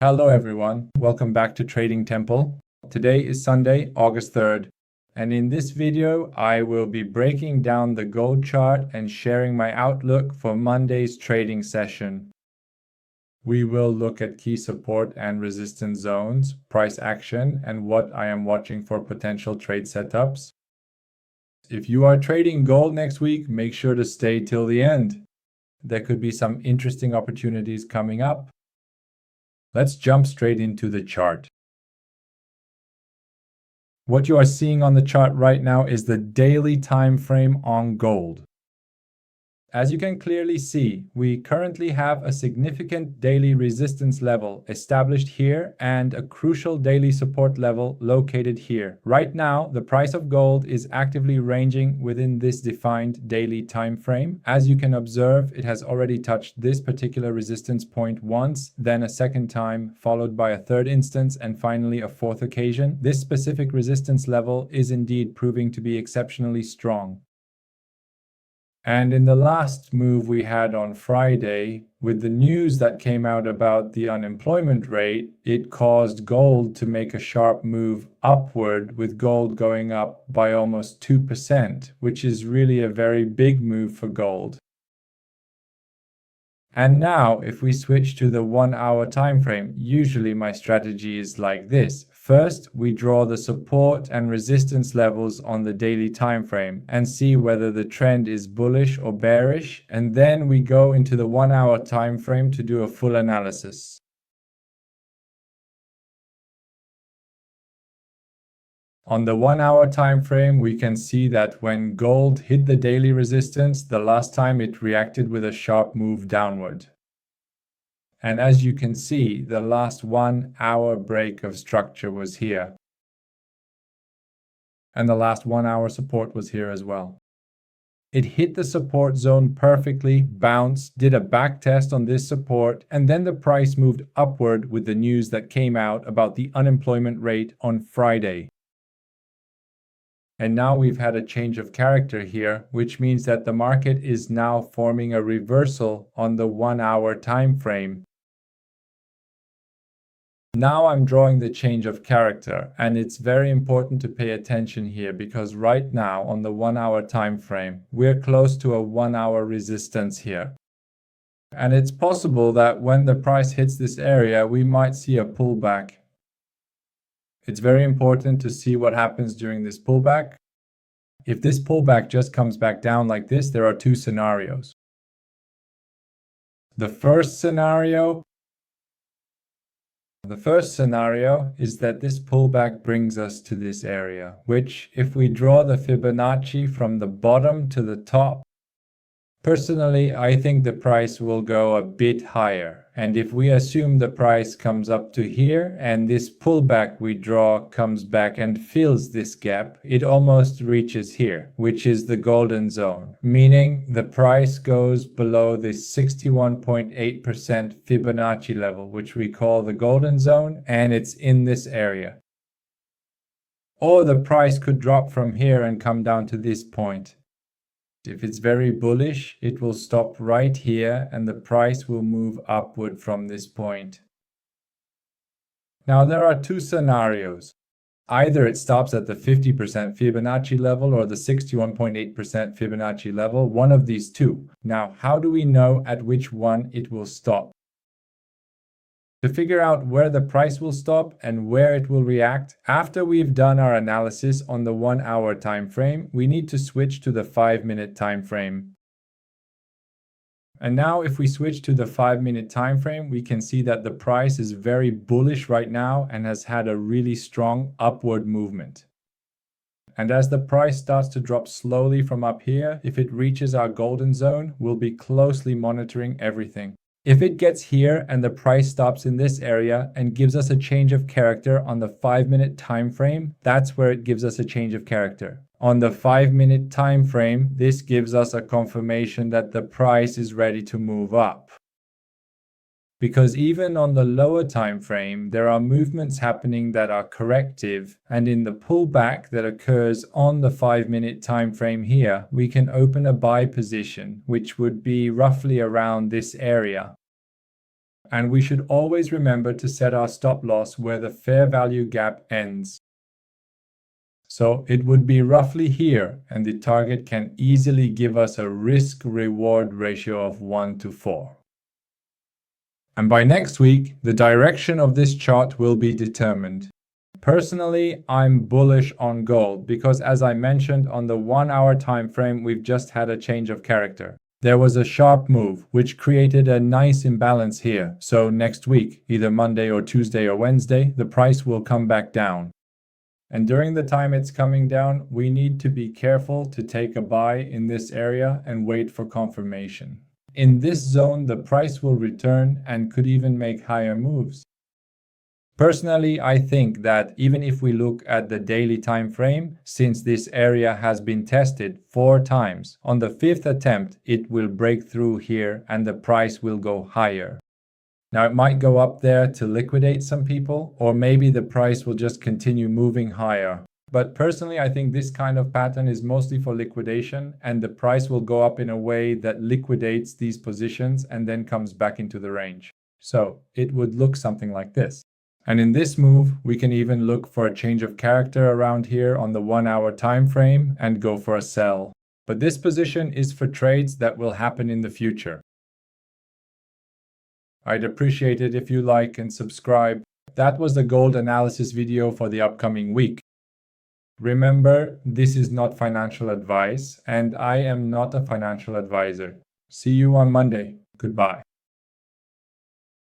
Hello everyone, welcome back to Trading Temple. Today is Sunday, August 3rd, and in this video I will be breaking down the gold chart and sharing my outlook for Monday's trading session. We will look at key support and resistance zones, price action, and what I am watching for potential trade setups. If you are trading gold next week, make sure to stay till the end. There could be some interesting opportunities coming up. Let's jump straight into the chart. What you are seeing on the chart right now is the daily time frame on gold. As you can clearly see, we currently have a significant daily resistance level established here and a crucial daily support level located here. Right now, the price of gold is actively ranging within this defined daily time frame. As you can observe, it has already touched this particular resistance point once, then a second time, followed by a third instance, and finally a fourth occasion. This specific resistance level is indeed proving to be exceptionally strong. And in the last move we had on Friday, with the news that came out about the unemployment rate, it caused gold to make a sharp move upward, with gold going up by almost 2%, which is really a very big move for gold. And now, if we switch to the 1-hour time frame, usually my strategy is like this. First, we draw the support and resistance levels on the daily time frame and see whether the trend is bullish or bearish, and then we go into the 1-hour time frame to do a full analysis. On the 1-hour time frame, we can see that when gold hit the daily resistance, the last time it reacted with a sharp move downward. And as you can see, the last 1-hour break of structure was here. And the last 1-hour support was here as well. It hit the support zone perfectly, bounced, did a back test on this support, and then the price moved upward with the news that came out about the unemployment rate on Friday. And now we've had a change of character here, which means that the market is now forming a reversal on the 1-hour time frame. Now I'm drawing the change of character, and it's very important to pay attention here because right now on the 1-hour time frame, we're close to a 1-hour resistance here. And it's possible that when the price hits this area, we might see a pullback. It's very important to see what happens during this pullback. If this pullback just comes back down like this, there are two scenarios. The first scenario is that this pullback brings us to this area, which, if we draw the Fibonacci from the bottom to the top, personally, I think the price will go a bit higher. And if we assume the price comes up to here and this pullback we draw comes back and fills this gap, it almost reaches here, which is the golden zone, meaning the price goes below the 61.8% Fibonacci level, which we call the golden zone, and it's in this area. Or the price could drop from here and come down to this point. If it's very bullish, it will stop right here and the price will move upward from this point. Now there are two scenarios. Either it stops at the 50% Fibonacci level or the 61.8% Fibonacci level, one of these two. Now, how do we know at which one it will stop? To figure out where the price will stop and where it will react, after we've done our analysis on the 1-hour time frame, we need to switch to the 5-minute time frame. And now if we switch to the 5-minute time frame, we can see that the price is very bullish right now and has had a really strong upward movement. And as the price starts to drop slowly from up here, if it reaches our golden zone, we'll be closely monitoring everything. If it gets here and the price stops in this area and gives us a change of character on the 5-minute time frame, that's where it gives us a change of character. On the 5-minute time frame, this gives us a confirmation that the price is ready to move up. Because even on the lower time frame, there are movements happening that are corrective, and in the pullback that occurs on the 5-minute time frame here, we can open a buy position, which would be roughly around this area. And we should always remember to set our stop loss where the fair value gap ends. So it would be roughly here, and the target can easily give us a risk-reward ratio of 1 to 4. And by next week, the direction of this chart will be determined. Personally, I'm bullish on gold because, as I mentioned, on the 1 hour time frame, we've just had a change of character. There was a sharp move, which created a nice imbalance here. So next week, either Monday or Tuesday or Wednesday, the price will come back down. And during the time it's coming down, we need to be careful to take a buy in this area and wait for confirmation. In this zone, the price will return and could even make higher moves. Personally, I think that even if we look at the daily time frame, since this area has been tested 4 times, on the 5th attempt, it will break through here and the price will go higher. Now, it might go up there to liquidate some people, or maybe the price will just continue moving higher. But personally, I think this kind of pattern is mostly for liquidation, and the price will go up in a way that liquidates these positions and then comes back into the range. So it would look something like this. And in this move, we can even look for a change of character around here on the 1 hour time frame and go for a sell. But this position is for trades that will happen in the future. I'd appreciate it if you like and subscribe. That was the gold analysis video for the upcoming week. Remember, this is not financial advice, and I am not a financial advisor. See you on Monday. Goodbye.